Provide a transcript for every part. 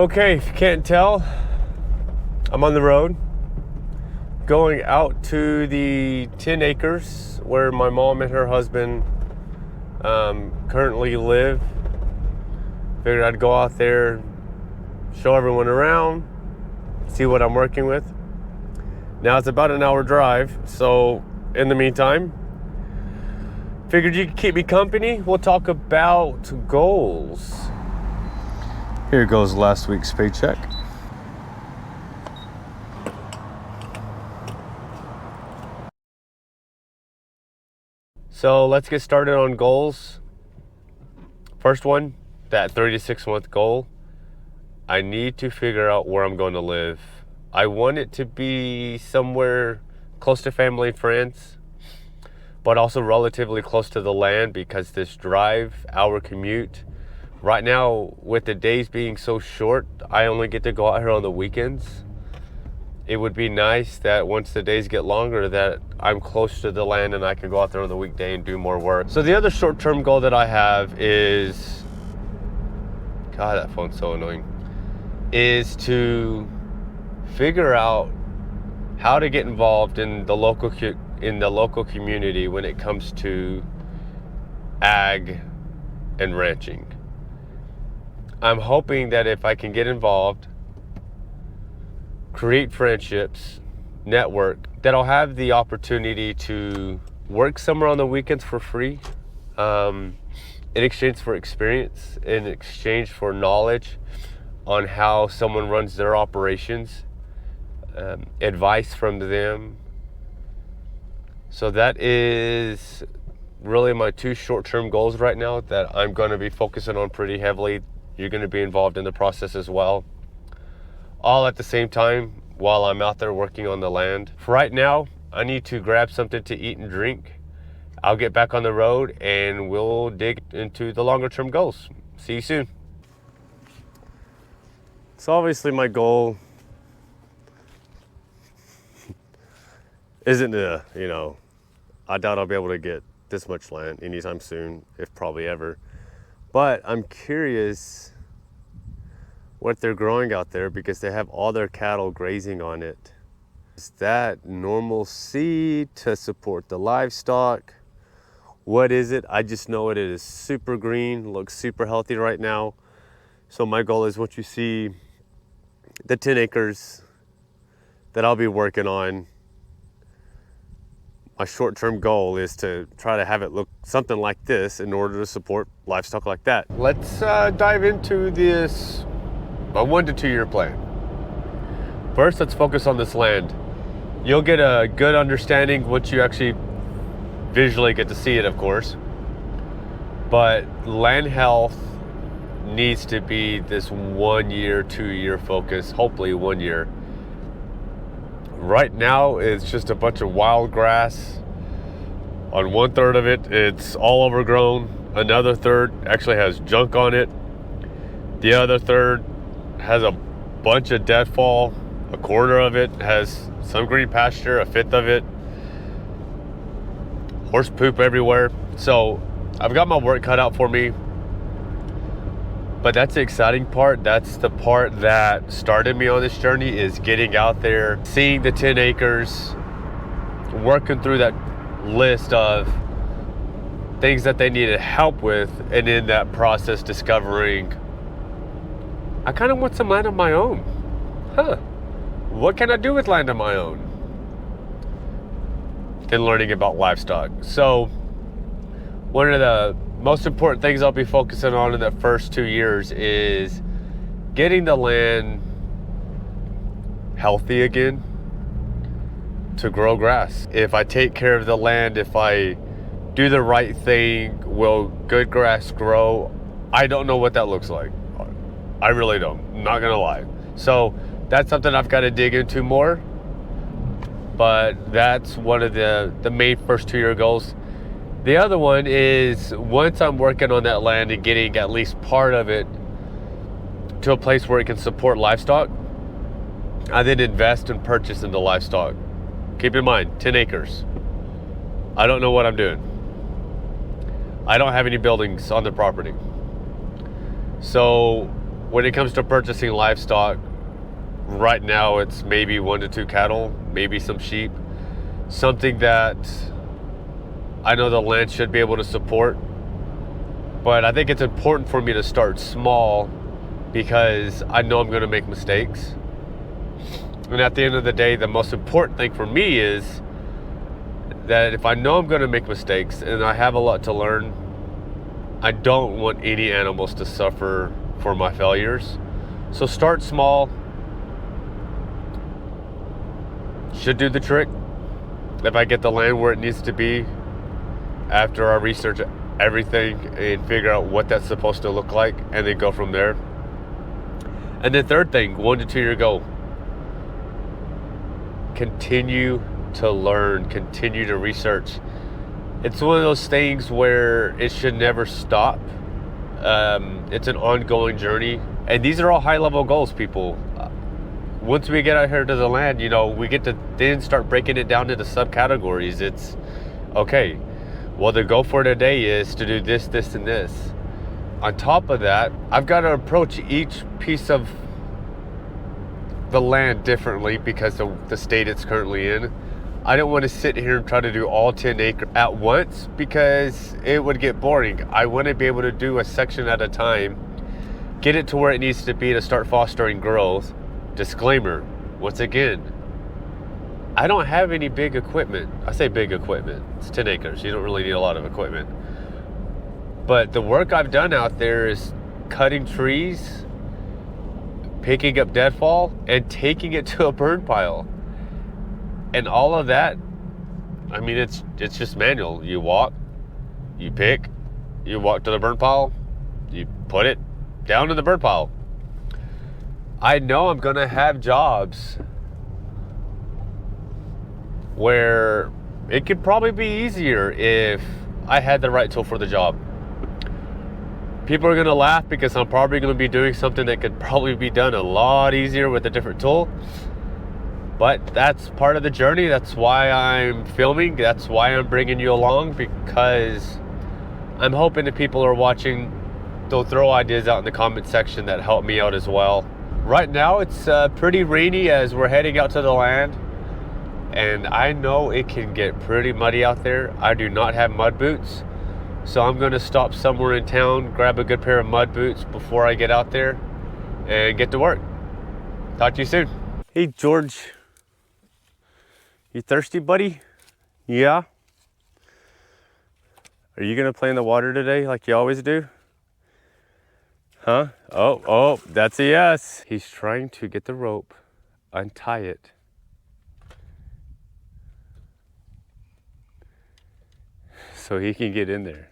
Okay, if you can't tell, I'm on the road going out to the 10 acres where my mom and her husband currently live. Figured I'd go out there, show everyone around, see what I'm working with. Now it's about an hour drive, so in the meantime, figured you could keep me company. We'll talk about goals. Here goes last week's paycheck. So let's get started on goals. First one, that 3 to 6 month goal. I need to figure out where I'm going to live. I want it to be somewhere close to family and friends, but also relatively close to the land, because this drive, hour commute, right now with the days being so short, I only get to go out here on the weekends. It would be nice that once the days get longer that I'm close to the land and I can go out there on the weekday and do more work. So the other short-term goal that I have is, God, that phone's so annoying, is to figure out how to get involved in the local community when it comes to ag and ranching. I'm hoping that if I can get involved, create friendships, network, that I'll have the opportunity to work somewhere on the weekends for free, in exchange for experience, in exchange for knowledge on how someone runs their operations, advice from them. So that is really my two short-term goals right now that I'm going to be focusing on pretty heavily. You're going to be involved in the process as well, all at the same time while I'm out there working on the land. For right now, I need to grab something to eat and drink. I'll get back on the road and we'll dig into the longer term goals. See you soon. So obviously my goal isn't to, I doubt I'll be able to get this much land anytime soon, if probably ever. But I'm curious what they're growing out there, because they have all their cattle grazing on it. Is that normal seed to support the livestock? What is it? I just know it is super green, looks super healthy right now. So my goal is, once you see the 10 acres that I'll be working on, my short-term goal is to try to have it look something like this in order to support livestock like that. Let's dive into this, a 1 to 2 year plan. First, let's focus on this land. You'll get a good understanding once you actually visually get to see it, of course. But land health needs to be this 1 year, 2 year focus, hopefully 1 year. Right now, it's just a bunch of wild grass. On 1/3 of it, it's all overgrown. Another third actually has junk on it. The other third has a bunch of deadfall. A quarter of it has some green pasture, a fifth of it horse poop everywhere. So I've got my work cut out for me. But that's the exciting part. That's the part that started me on this journey, is getting out there, seeing the 10 acres, working through that list of things that they needed help with, and in that process discovering, I kind of want some land of my own. What can I do with land of my own? Then learning about livestock. So one of the most important things I'll be focusing on in the first 2 years is getting the land healthy again to grow grass. If I take care of the land, if I do the right thing, will good grass grow? I don't know what that looks like. I really don't. I'm not gonna lie. So that's something I've got to dig into more. But that's one of the main first 2 year goals. The other one is, once I'm working on that land and getting at least part of it to a place where it can support livestock, I then invest and purchase into livestock. Keep in mind, 10 acres. I don't know what I'm doing. I don't have any buildings on the property. So When it comes to purchasing livestock, right now it's maybe 1 to 2 cattle, maybe some sheep, something that I know the land should be able to support. But I think it's important for me to start small because I know I'm going to make mistakes. And at the end of the day, the most important thing for me is that if I know I'm going to make mistakes and I have a lot to learn, I don't want any animals to suffer for my failures. So start small. Should do the trick. If I get the land where it needs to be after I research everything and figure out what that's supposed to look like, and then go from there. And the third thing, 1 to 2 year goal. Continue to learn, continue to research. It's one of those things where it should never stop. It's an ongoing journey. And these are all high level goals, people. Once we get out here to the land, we get to then start breaking it down into subcategories. It's okay. Well, the goal for today is to do this, this, and this. On top of that, I've got to approach each piece of the land differently because of the state it's currently in. I don't want to sit here and try to do all 10 acres at once because it would get boring. I want to be able to do a section at a time, get it to where it needs to be to start fostering growth. Disclaimer, once again, I don't have any big equipment. I say big equipment. It's 10 acres. You don't really need a lot of equipment. But the work I've done out there is cutting trees, picking up deadfall, and taking it to a burn pile. And all of that, I mean, it's just manual. You walk, you pick, you walk to the burn pile, you put it down in the burn pile. I know I'm going to have jobs where it could probably be easier if I had the right tool for the job. People are going to laugh because I'm probably going to be doing something that could probably be done a lot easier with a different tool. But that's part of the journey. That's why I'm filming. That's why I'm bringing you along, because I'm hoping that people are watching, they'll throw ideas out in the comment section that help me out as well. Right now it's pretty rainy as we're heading out to the land. And I know it can get pretty muddy out there. I do not have mud boots. So I'm going to stop somewhere in town, grab a good pair of mud boots before I get out there and get to work. Talk to you soon. Hey, George. You thirsty, buddy? Yeah? Are you going to play in the water today like you always do? Huh? Oh, that's a yes. He's trying to get the rope, untie it. So he can get in there.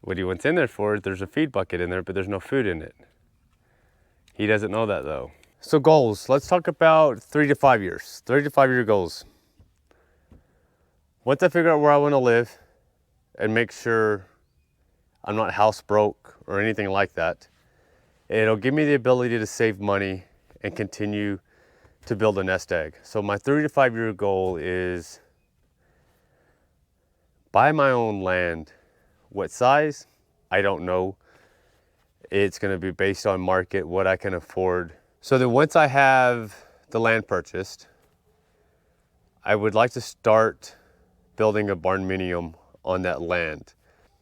What he wants in there for, there's a feed bucket in there, but there's no food in it. He doesn't know that though. So goals, let's talk about 3 to 5 years. 3 to 5 year goals. Once I figure out where I want to live and make sure I'm not house broke or anything like that, it'll give me the ability to save money and continue to build a nest egg. So my 3 to 5 year goal is buy my own land. What size? I don't know. It's going to be based on market, what I can afford. So then once I have the land purchased, I would like to start building a barnuminium on that land.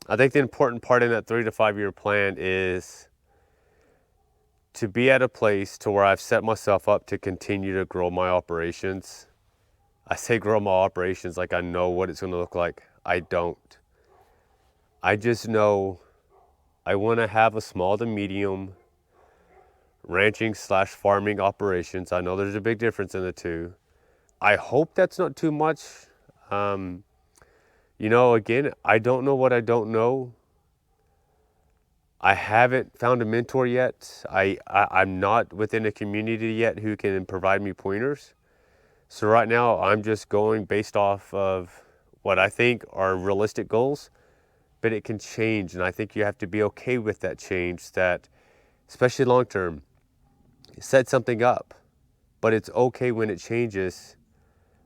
I think the important part in that 3 to 5 year plan is to be at a place to where I've set myself up to continue to grow my operations. I say grow my operations like I know what it's going to look like. I don't. I just know I want to have a small to medium ranching / farming operations. I know there's a big difference in the two. I hope that's not too much. Again, I don't know what I don't know. I haven't found a mentor yet. I'm not within a community yet who can provide me pointers. So right now I'm just going based off of what I think are realistic goals, but it can change. And I think you have to be okay with that change, that especially long term, set something up, but it's okay when it changes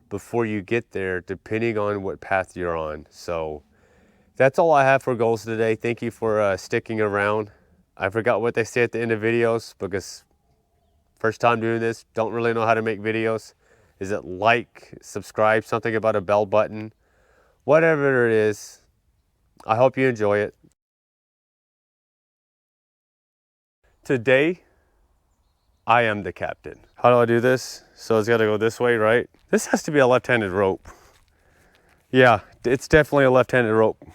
before you get there, depending on what path you're on. So that's all I have for goals today. Thank you for sticking around. I forgot what they say at the end of videos because first time doing this, don't really know how to make videos. Is it like, subscribe, something about a bell button? Whatever it is, I hope you enjoy it. Today, I am the captain. How do I do this? So it's gotta go this way, right? This has to be a left-handed rope. Yeah, it's definitely a left-handed rope.